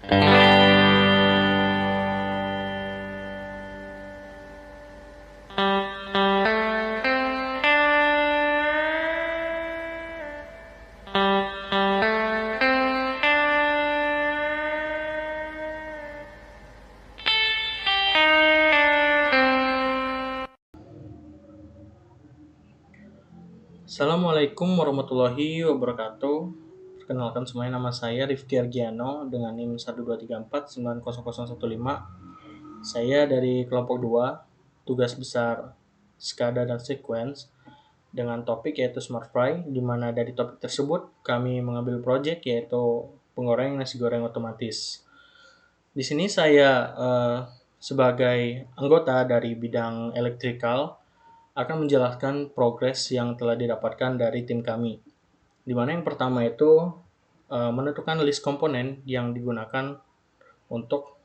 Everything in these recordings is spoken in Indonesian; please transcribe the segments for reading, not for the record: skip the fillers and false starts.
Assalamualaikum warahmatullahi wabarakatuh. Perkenalkan semuanya, nama saya Rifki Argiano dengan NIM 123490015. Saya dari kelompok 2, tugas besar SCADA dan Sequence dengan topik yaitu Smart Fry, di mana dari topik tersebut kami mengambil proyek yaitu penggoreng nasi goreng otomatis. Di sini saya sebagai anggota dari bidang elektrikal akan menjelaskan progres yang telah didapatkan dari tim kami. Di mana yang pertama itu menentukan list komponen yang digunakan untuk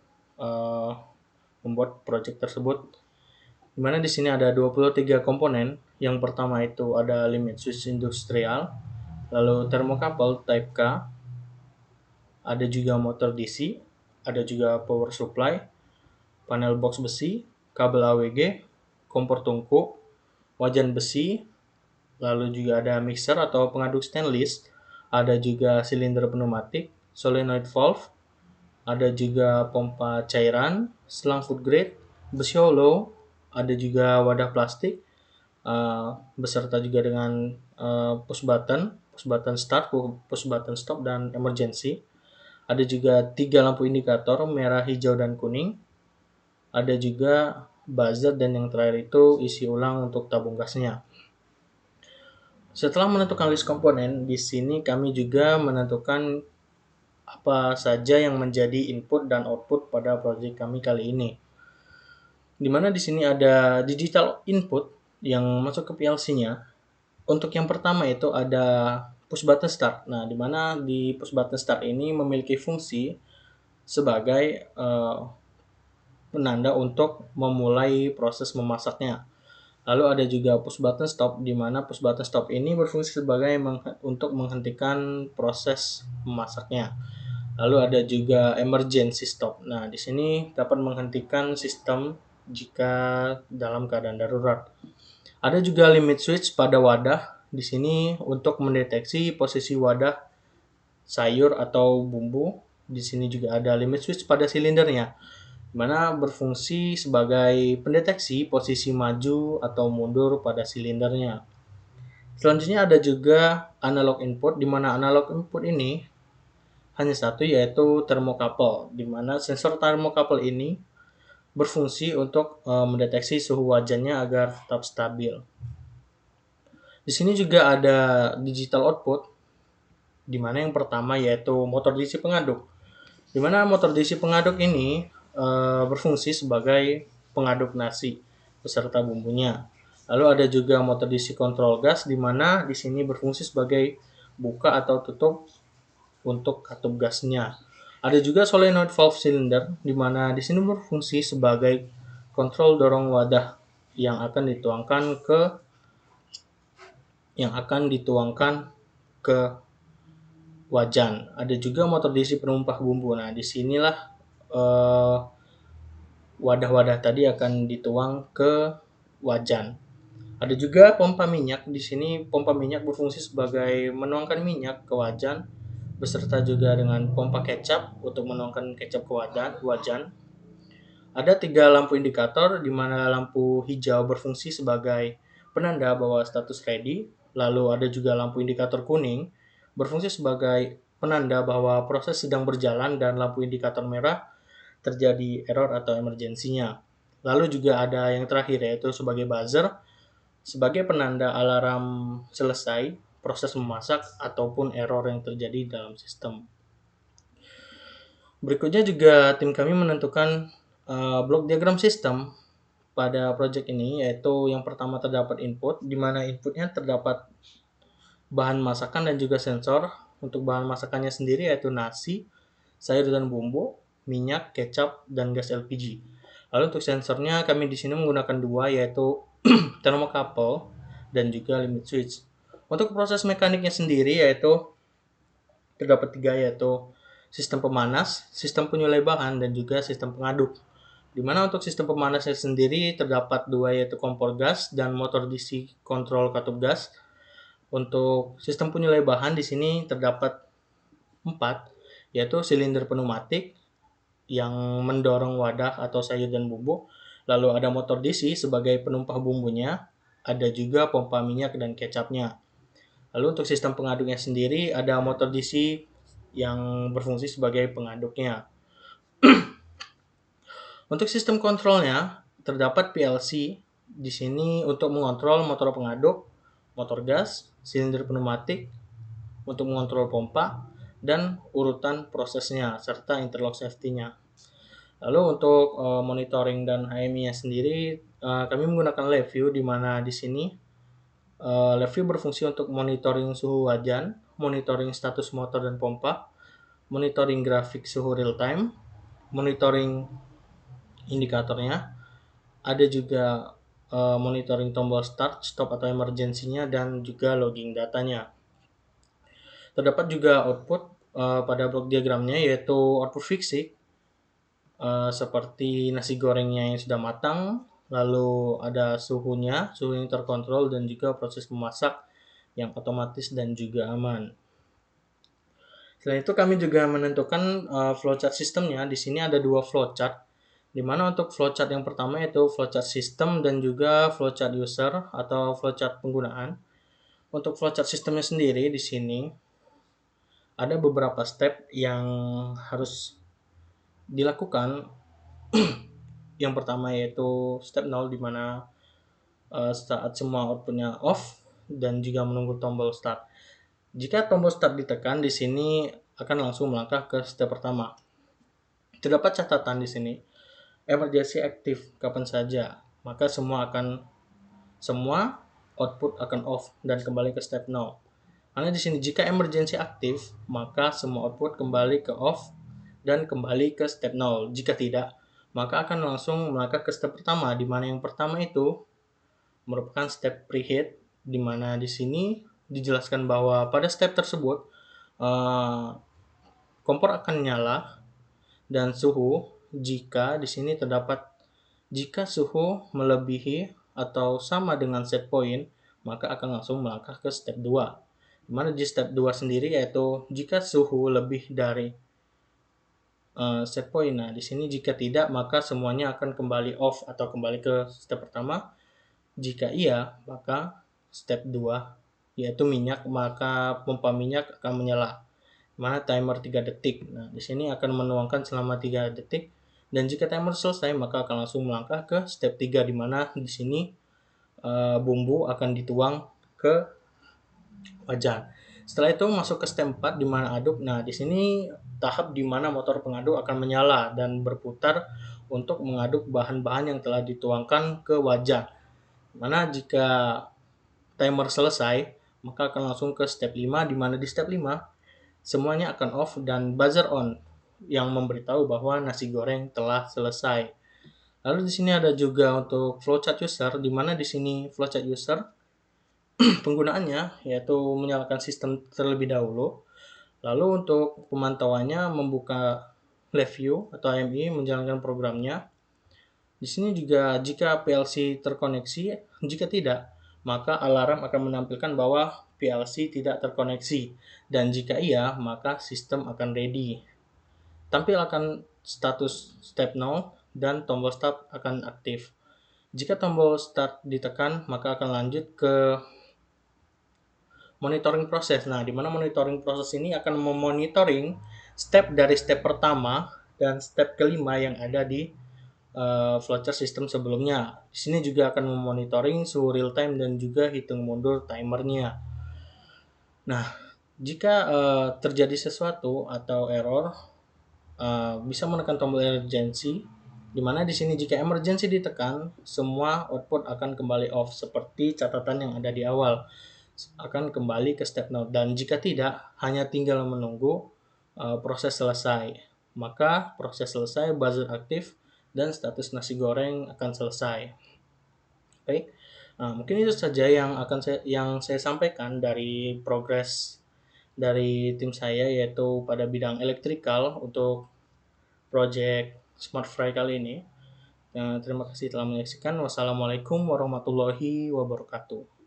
membuat proyek tersebut. Di mana di sini ada 23 komponen. Yang pertama itu ada limit switch industrial, lalu thermocouple type K, ada juga motor DC, ada juga power supply, panel box besi, kabel AWG, kompor tungku, wajan besi, lalu juga ada mixer atau pengaduk stainless, ada juga silinder pneumatik, solenoid valve, ada juga pompa cairan, selang food grade, besi hollow, ada juga wadah plastik, beserta juga dengan push button start, push button stop, dan emergency. Ada juga 3 lampu indikator merah, hijau, dan kuning. Ada juga buzzer, dan yang terakhir itu isi ulang untuk tabung gasnya. Setelah menentukan list komponen, di sini kami juga menentukan apa saja yang menjadi input dan output pada proyek kami kali ini. Di mana di sini ada digital input yang masuk ke PLC-nya. Untuk yang pertama itu ada push button start. Nah, di mana di push button start ini memiliki fungsi sebagai penanda untuk memulai proses memasaknya. Lalu ada juga push button stop, di mana push button stop ini berfungsi sebagai untuk menghentikan proses memasaknya. Lalu ada juga emergency stop. Nah, di sini dapat menghentikan sistem jika dalam keadaan darurat. Ada juga limit switch pada wadah. Di sini untuk mendeteksi posisi wadah sayur atau bumbu. Di sini juga ada limit switch pada silindernya, di mana berfungsi sebagai pendeteksi posisi maju atau mundur pada silindernya. Selanjutnya ada juga analog input, di mana analog input ini hanya satu, yaitu thermocouple, di mana sensor thermocouple ini berfungsi untuk mendeteksi suhu wajannya agar tetap stabil. Di sini juga ada digital output, di mana yang pertama yaitu motor DC pengaduk, di mana motor DC pengaduk ini berfungsi sebagai pengaduk nasi beserta bumbunya. Lalu ada juga motor DC control gas, di mana di sini berfungsi sebagai buka atau tutup untuk katup gasnya. Ada juga solenoid valve cylinder, di mana di sini berfungsi sebagai kontrol dorong wadah yang akan dituangkan ke wajan. Ada juga motor DC penumpah bumbu. Nah, disinilah wadah-wadah tadi akan dituang ke wajan. Ada juga pompa minyak. Di sini pompa minyak berfungsi sebagai menuangkan minyak ke wajan, beserta juga dengan pompa kecap untuk menuangkan kecap ke wajan. Ada 3 lampu indikator, di mana lampu hijau berfungsi sebagai penanda bahwa status ready. Lalu ada juga lampu indikator kuning berfungsi sebagai penanda bahwa proses sedang berjalan, dan lampu indikator merah terjadi error atau emergensinya. Lalu juga ada yang terakhir yaitu sebagai buzzer, sebagai penanda alarm selesai proses memasak ataupun error yang terjadi dalam sistem. Berikutnya juga tim kami menentukan blok diagram sistem pada proyek ini, yaitu yang pertama terdapat input, di mana inputnya terdapat bahan masakan dan juga sensor. Untuk bahan masakannya sendiri yaitu nasi, sayur dan bumbu, minyak, kecap, dan gas LPG. Lalu untuk sensornya kami di sini menggunakan 2, yaitu thermocouple dan juga limit switch. Untuk proses mekaniknya sendiri yaitu terdapat 3, yaitu sistem pemanas, sistem penyulai bahan, dan juga sistem pengaduk. Di mana untuk sistem pemanasnya sendiri terdapat dua, yaitu kompor gas dan motor DC kontrol katup gas. Untuk sistem penyulai bahan di sini terdapat 4, yaitu silinder pneumatik yang mendorong wadah atau sayur dan bumbu. Lalu ada motor DC sebagai penumpah bumbunya, ada juga pompa minyak dan kecapnya. Lalu untuk sistem pengaduknya sendiri ada motor DC yang berfungsi sebagai pengaduknya. Untuk sistem kontrolnya terdapat PLC di sini untuk mengontrol motor pengaduk, motor gas, silinder pneumatik untuk mengontrol pompa, dan urutan prosesnya serta interlock safety-nya. Lalu untuk monitoring dan HMI-nya sendiri, kami menggunakan LabVIEW di mana di sini LabVIEW berfungsi untuk monitoring suhu wajan, monitoring status motor dan pompa, monitoring grafik suhu real time, monitoring indikatornya, ada juga monitoring tombol start, stop atau emergensinya, dan juga logging datanya. Terdapat juga output pada blok diagramnya, yaitu output fisik seperti nasi gorengnya yang sudah matang, lalu ada suhunya, suhu yang terkontrol, dan juga proses memasak yang otomatis dan juga aman. Selain itu kami juga menentukan flowchart sistemnya. Di sini ada 2 flowchart, di mana untuk flowchart yang pertama yaitu flowchart sistem dan juga flowchart user atau flowchart penggunaan. Untuk flowchart sistemnya sendiri di sini ada beberapa step yang harus dilakukan. Yang pertama yaitu step 0, di mana saat semua outputnya off dan juga menunggu tombol start. Jika tombol start ditekan di sini akan langsung melangkah ke step pertama. Terdapat catatan di sini, emergency aktif kapan saja, maka semua output akan off dan kembali ke step 0. Karena di sini jika emergency aktif, maka semua output kembali ke off dan kembali ke step 0. Jika tidak, maka akan langsung melangkah ke step pertama, di mana yang pertama itu merupakan step preheat, di mana di sini dijelaskan bahwa pada step tersebut kompor akan nyala dan suhu jika di sini terdapat jika suhu melebihi atau sama dengan set point, maka akan langsung melangkah ke step 2. Di mana di step 2 sendiri yaitu jika suhu lebih dari set point. Nah, di sini jika tidak maka semuanya akan kembali off atau kembali ke step pertama. Jika iya, maka step 2 yaitu minyak, maka pompa minyak akan menyala. Mana timer 3 detik. Nah, di sini akan menuangkan selama 3 detik, dan jika timer selesai maka akan langsung melangkah ke step 3, di mana di sini bumbu akan dituang ke wajan. Setelah itu masuk ke step 4, di mana aduk. Nah, di sini tahap di mana motor pengaduk akan menyala dan berputar untuk mengaduk bahan-bahan yang telah dituangkan ke wajan. Mana jika timer selesai, maka akan langsung ke step 5, di mana di step 5 semuanya akan off dan buzzer on yang memberitahu bahwa nasi goreng telah selesai. Lalu di sini ada juga untuk flowchart user, di mana di sini flowchart user penggunaannya yaitu menyalakan sistem terlebih dahulu. Lalu untuk pemantauannya membuka LabVIEW atau AMI menjalankan programnya. Di sini juga jika PLC terkoneksi, jika tidak, maka alarm akan menampilkan bahwa PLC tidak terkoneksi, dan jika iya, maka sistem akan ready. Tampil akan status step 0 dan tombol start akan aktif. Jika tombol start ditekan, maka akan lanjut ke monitoring proses. Nah, di mana monitoring proses ini akan memonitoring step dari step pertama dan step kelima yang ada di flowchart sistem sebelumnya. Di sini juga akan memonitoring suhu real time dan juga hitung mundur timernya. Nah, jika terjadi sesuatu atau error, bisa menekan tombol emergency, di mana di sini jika emergency ditekan, semua output akan kembali off seperti catatan yang ada di awal, akan kembali ke step 0, dan jika tidak, hanya tinggal menunggu proses selesai. Maka proses selesai, buzzer aktif, dan status nasi goreng akan selesai. Baik, mungkin itu saja yang saya sampaikan dari progres dari tim saya, yaitu pada bidang elektrikal untuk project Smart Fry kali ini. Terima kasih telah menyaksikan. Wassalamualaikum warahmatullahi wabarakatuh.